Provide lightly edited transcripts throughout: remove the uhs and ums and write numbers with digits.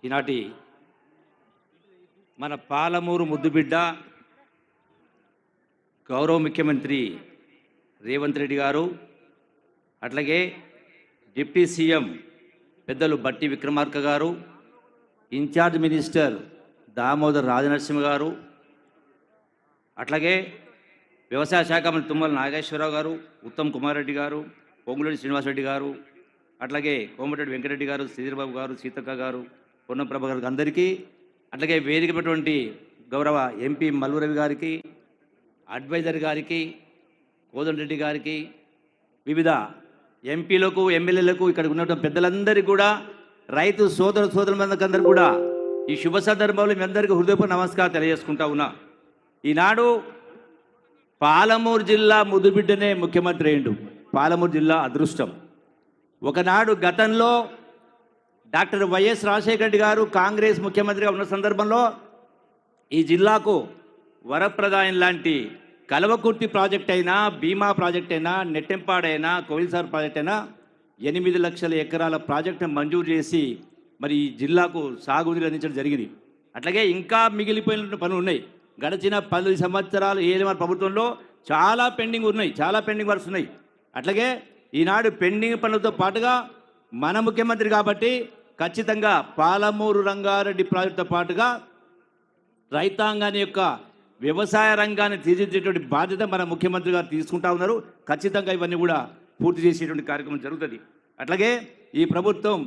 ఈనాటి మన పాలమూరు ముద్దుబిడ్డ గౌరవ ముఖ్యమంత్రి రేవంత్ రెడ్డి గారు, అట్లాగే డిప్యూటీ సీఎం పెద్దలు బట్టి విక్రమార్క గారు, ఇన్ఛార్జ్ మినిస్టర్ దామోదర్ రాజనరసింహ గారు, అట్లాగే వ్యవసాయ శాఖ మంత్రి తుమ్మల నాగేశ్వరరావు గారు, ఉత్తమ్ కుమార్ రెడ్డి గారు, పొంగులేటి శ్రీనివాసరెడ్డి గారు, అట్లాగే కోమటిరెడ్డి వెంకటరెడ్డి గారు, శ్రీధర్బాబు గారు, సీతక్క గారు, పొన్నం ప్రభ గారికి అందరికీ, అట్లాగే వేదికటువంటి గౌరవ ఎంపీ మల్లురవి గారికి, అడ్వైజర్ గారికి, కోదండరెడ్డి గారికి, వివిధ ఎంపీలకు ఎమ్మెల్యేలకు, ఇక్కడ ఉన్నటువంటి పెద్దలందరికీ కూడా, రైతు సోదరులందరికీ కూడా ఈ శుభ సందర్భంలో మీ అందరికీ హృదయపూర్వక నమస్కారం తెలియజేసుకుంటా ఉన్నా. ఈనాడు పాలమూరు జిల్లా ముద్దుబిడ్డనే ముఖ్యమంత్రి అయిండు. పాలమూరు జిల్లా అదృష్టం. ఒకనాడు గతంలో డాక్టర్ వైఎస్ రాజశేఖర రెడ్డి గారు కాంగ్రెస్ ముఖ్యమంత్రిగా ఉన్న సందర్భంలో ఈ జిల్లాకు వరప్రదాయం లాంటి కలవకుర్తి ప్రాజెక్ట్ అయినా, భీమా ప్రాజెక్ట్ అయినా, నెట్టెంపాడైనా, కోయిల్సార్ ప్రాజెక్ట్ అయినా 8 లక్షల ఎకరాల ప్రాజెక్టును మంజూరు చేసి మరి ఈ జిల్లాకు సాగునీరు అందించడం జరిగింది. అట్లాగే ఇంకా మిగిలిపోయిన పనులు ఉన్నాయి. గడిచిన 10 సంవత్సరాలు ఏదైనా ప్రభుత్వంలో చాలా పెండింగ్ ఉన్నాయి, చాలా పెండింగ్ వర్క్స్ ఉన్నాయి. అట్లాగే ఈనాడు పెండింగ్ పనులతో పాటుగా మన ముఖ్యమంత్రి కాబట్టి ఖచ్చితంగా పాలమూరు రంగారెడ్డి ప్రాజెక్టుతో పాటుగా రైతాంగాన్ని యొక్క వ్యవసాయ రంగాన్ని తీర్చిదిద్దేటువంటి బాధ్యత మన ముఖ్యమంత్రి గారు తీసుకుంటా ఉన్నారు. ఖచ్చితంగా ఇవన్నీ కూడా పూర్తి చేసేటువంటి కార్యక్రమం జరుగుతుంది. అట్లాగే ఈ ప్రభుత్వం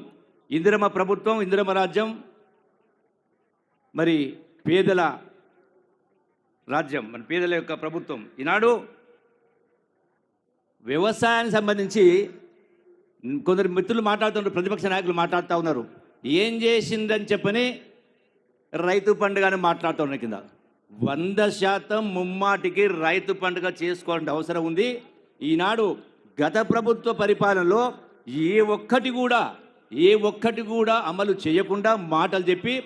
ఇందిరమ్మ ప్రభుత్వం, ఇందిరమ్మ రాజ్యం, మరి పేదల రాజ్యం, మన పేదల యొక్క ప్రభుత్వం. ఈనాడు వ్యవసాయానికి సంబంధించి కొందరు మిత్రులు మాట్లాడుతున్నారు, ప్రతిపక్ష నాయకులు మాట్లాడుతూ ఉన్నారు. ఏం చేసిందని చెప్పని రైతు పండుగని మాట్లాడుతున్నారు. కింద 100% ముమ్మాటికి రైతు పండుగ చేసుకోవాల్సిన అవసరం ఉంది. ఈనాడు గత ప్రభుత్వ పరిపాలనలో ఏ ఒక్కటి కూడా అమలు చేయకుండా మాటలు చెప్పి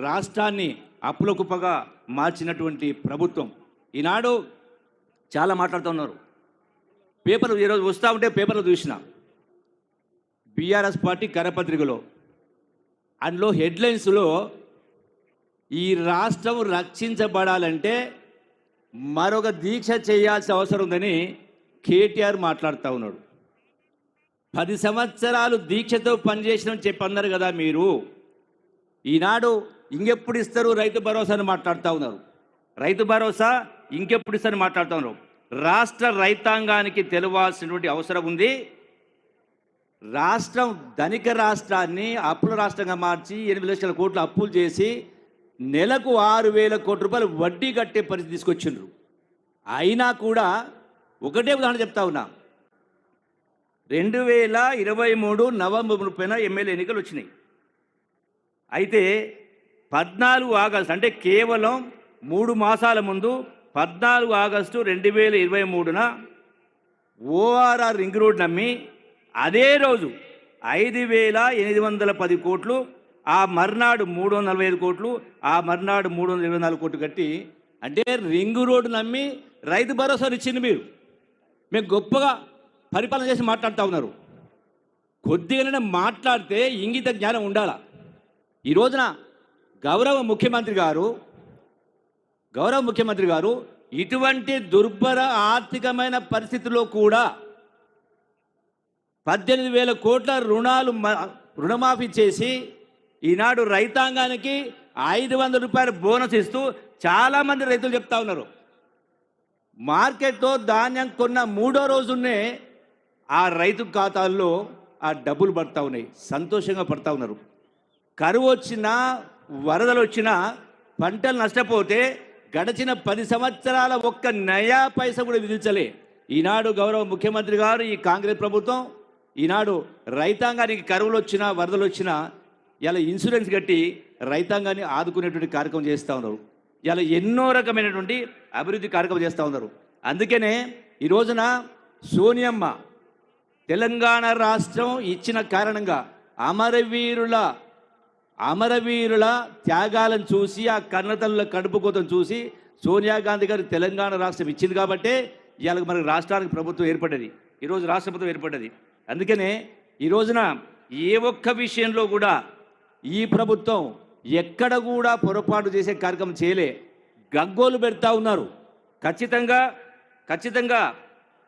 రాష్ట్రాన్ని అప్పుల కుప్పగా మార్చినటువంటి ప్రభుత్వం. ఈనాడు చాలా మాట్లాడుతున్నారు. పేపర్లు ఈరోజు వస్తూ ఉంటే పేపర్లు చూసిన బీఆర్ఎస్ పార్టీ కరపత్రికలో, అందులో హెడ్లైన్స్లో ఈ రాష్ట్రం రక్షించబడాలంటే మరొక దీక్ష చేయాల్సిన అవసరం ఉందని కేటీఆర్ మాట్లాడుతూ ఉన్నాడు. 10 సంవత్సరాలు దీక్షతో పనిచేసినని చెప్పి అన్నారు కదా మీరు. ఈనాడు ఇంకెప్పుడు ఇస్తారు రైతు భరోసా అని మాట్లాడుతూ ఉన్నారు. రైతు భరోసా ఇంకెప్పుడు ఇస్తారని మాట్లాడుతూ ఉన్నారు. రాష్ట్ర రైతాంగానికి తెలవాల్సినటువంటి అవసరం ఉంది. రాష్ట్రం ధనిక రాష్ట్రాన్ని అప్పుల రాష్ట్రంగా మార్చి 8 లక్షల కోట్ల అప్పులు చేసి నెలకు 6,000 కోట్ల రూపాయలు వడ్డీ కట్టే పరిస్థితి తీసుకొచ్చిండ్రు. అయినా కూడా ఒకటే ఉదాహరణ చెప్తా ఉన్నా. 2023 నవంబర్ 30న ఎమ్మెల్యే ఎన్నికలు వచ్చినాయి. అయితే 14 ఆగస్టు అంటే కేవలం 3 మాసాల ముందు 14 ఆగస్టు 2023న ఓఆర్ఆర్ రింగ్ రోడ్ నమ్మి అదే రోజు 5,810 కోట్లు, ఆ మర్నాడు 345 కోట్లు, ఆ మర్నాడు 324 కోట్లు కట్టి, అంటే రింగ్ రోడ్డు నమ్మి రైతు భరోసాను ఇచ్చింది మీరు. మేము గొప్పగా పరిపాలన చేసి మాట్లాడుతూ ఉన్నారు. కొద్దిగానే మాట్లాడితే ఇంగిత జ్ఞానం ఉండాల. ఈ రోజున గౌరవ ముఖ్యమంత్రి గారు ఇటువంటి దుర్భర ఆర్థికమైన పరిస్థితుల్లో కూడా 18,000 కోట్ల రుణమాఫీ చేసి ఈనాడు రైతాంగానికి 500 రూపాయల బోనస్ ఇస్తూ చాలామంది రైతులు చెప్తా ఉన్నారు. మార్కెట్లో ధాన్యం కొన్న 3వ రోజునే ఆ రైతు ఖాతాల్లో ఆ డబ్బులు పడతా ఉన్నాయి, సంతోషంగా పడతా ఉన్నారు. కరువు వచ్చినా, వరదలు వచ్చినా, పంటలు నష్టపోతే గడిచిన 10 సంవత్సరాల ఒక్క నయా పైసా కూడా విధించలే. ఈనాడు గౌరవ ముఖ్యమంత్రి గారు, ఈ కాంగ్రెస్ ప్రభుత్వం ఈనాడు రైతాంగానికి కరువులు వచ్చినా, వరదలు వచ్చినా ఇలా ఇన్సూరెన్స్ కట్టి రైతాంగాన్ని ఆదుకునేటువంటి కార్యక్రమం చేస్తూ ఉన్నారు. ఇలా ఎన్నో రకమైనటువంటి అభివృద్ధి కార్యక్రమం చేస్తూ ఉన్నారు. అందుకనే ఈ రోజున సోనియమ్మ తెలంగాణ రాష్ట్రం ఇచ్చిన కారణంగా అమరవీరుల త్యాగాలను చూసి, ఆ కన్నతల్లుల కడుపు కోతను చూసి సోనియా గాంధీ గారు తెలంగాణ రాష్ట్రం ఇచ్చింది కాబట్టే ఇవాళ మనకు రాష్ట్రానికి ప్రభుత్వం ఏర్పడ్డది, ఈరోజు రాష్ట్ర ప్రభుత్వం ఏర్పడ్డది. అందుకనే ఈ రోజున ఏ ఒక్క విషయంలో కూడా ఈ ప్రభుత్వం ఎక్కడ కూడా పొరపాటు చేసే కార్యక్రమం చేయలే, గగ్గోలు పెడతా ఉన్నారు. ఖచ్చితంగా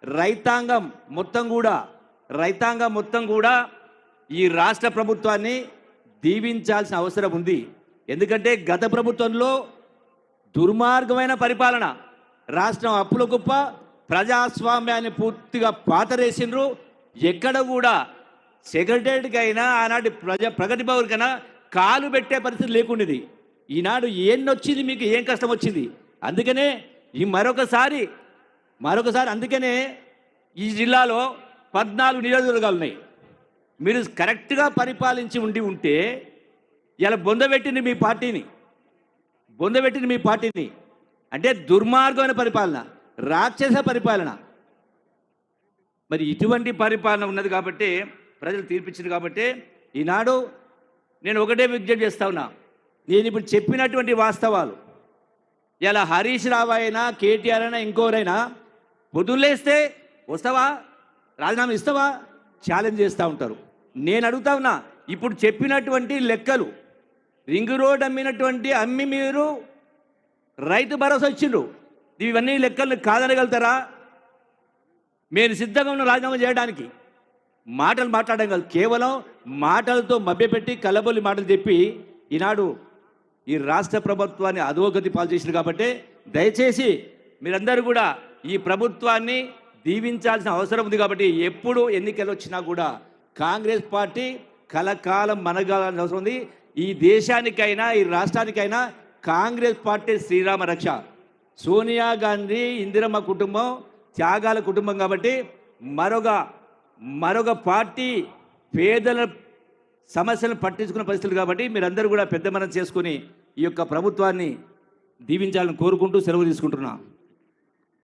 రైతాంగం మొత్తం కూడా ఈ రాష్ట్ర ప్రభుత్వాన్ని దీవించాల్సిన అవసరం ఉంది. ఎందుకంటే గత ప్రభుత్వంలో దుర్మార్గమైన పరిపాలన, రాష్ట్రం అప్పుల కుప్ప, ప్రజాస్వామ్యాన్ని పూర్తిగా పాతరేసిండ్రు. ఎక్కడ కూడా సెక్రటరీకి అయినా ఆనాటి ప్రగతి భవన్కైనా కాలు పెట్టే పరిస్థితి లేకుండేది. ఈనాడు ఏన్నొచ్చింది, మీకు ఏం కష్టం వచ్చింది? అందుకనే ఈ మరొకసారి అందుకనే ఈ జిల్లాలో 14 నియోజకవర్గాలు ఉన్నాయి. మీరు కరెక్ట్గా పరిపాలించి ఉంటే ఇలా బొందబెట్టింది మీ పార్టీని. అంటే దుర్మార్గమైన పరిపాలన, రాక్షస పరిపాలన. మరి ఇటువంటి పరిపాలన ఉన్నది కాబట్టి ప్రజలు తీర్పిచ్చింది కాబట్టి ఈనాడు నేను ఒకటే విజ్ఞప్తి చేస్తా ఉన్నా. నేను ఇప్పుడు చెప్పినటువంటి వాస్తవాలు ఇలా హరీష్ రావు అయినా, కేటీఆర్ అయినా, ఇంకోరైనా పొద్దులేస్తే వస్తావా, రాజీనామా ఇస్తావా, ఛాలెంజ్ చేస్తూ ఉంటారు. నేను అడుగుతా ఉన్నా, ఇప్పుడు చెప్పినటువంటి లెక్కలు, రింగ్ రోడ్ అమ్మి మీరు రైతు భరోసా ఇచ్చిండ్రు, ఇవన్నీ లెక్కలు కాదనగలుగుతారా? మీరు సిద్ధంగా ఉన్న రాజీనామా చేయడానికి మాటలు మాట్లాడడం కాదు, కేవలం మాటలతో మభ్యపెట్టి కలబొల్లి మాటలు చెప్పి ఈనాడు ఈ రాష్ట్ర ప్రభుత్వాన్ని అధోగతి పాలు చేసింది. కాబట్టి దయచేసి మీరందరూ కూడా ఈ ప్రభుత్వాన్ని దీవించాల్సిన అవసరం ఉంది. కాబట్టి ఎప్పుడు ఎన్నికలు వచ్చినా కూడా కాంగ్రెస్ పార్టీ కలకాలం మనగాల్సిన అవసరం ఉంది. ఈ దేశానికైనా ఈ రాష్ట్రానికైనా కాంగ్రెస్ పార్టీ శ్రీరామ రక్ష. సోనియా గాంధీ, ఇందిరమ్మ కుటుంబం త్యాగాల కుటుంబం. కాబట్టి మరొక పార్టీ పేదల సమస్యలను పట్టించుకున్న పరిస్థితులు. కాబట్టి మీరందరూ కూడా పెద్ద మనసు చేసుకుని ఈ యొక్క ప్రభుత్వాన్ని దీవించాలని కోరుకుంటూ సెలవు తీసుకుంటున్నా.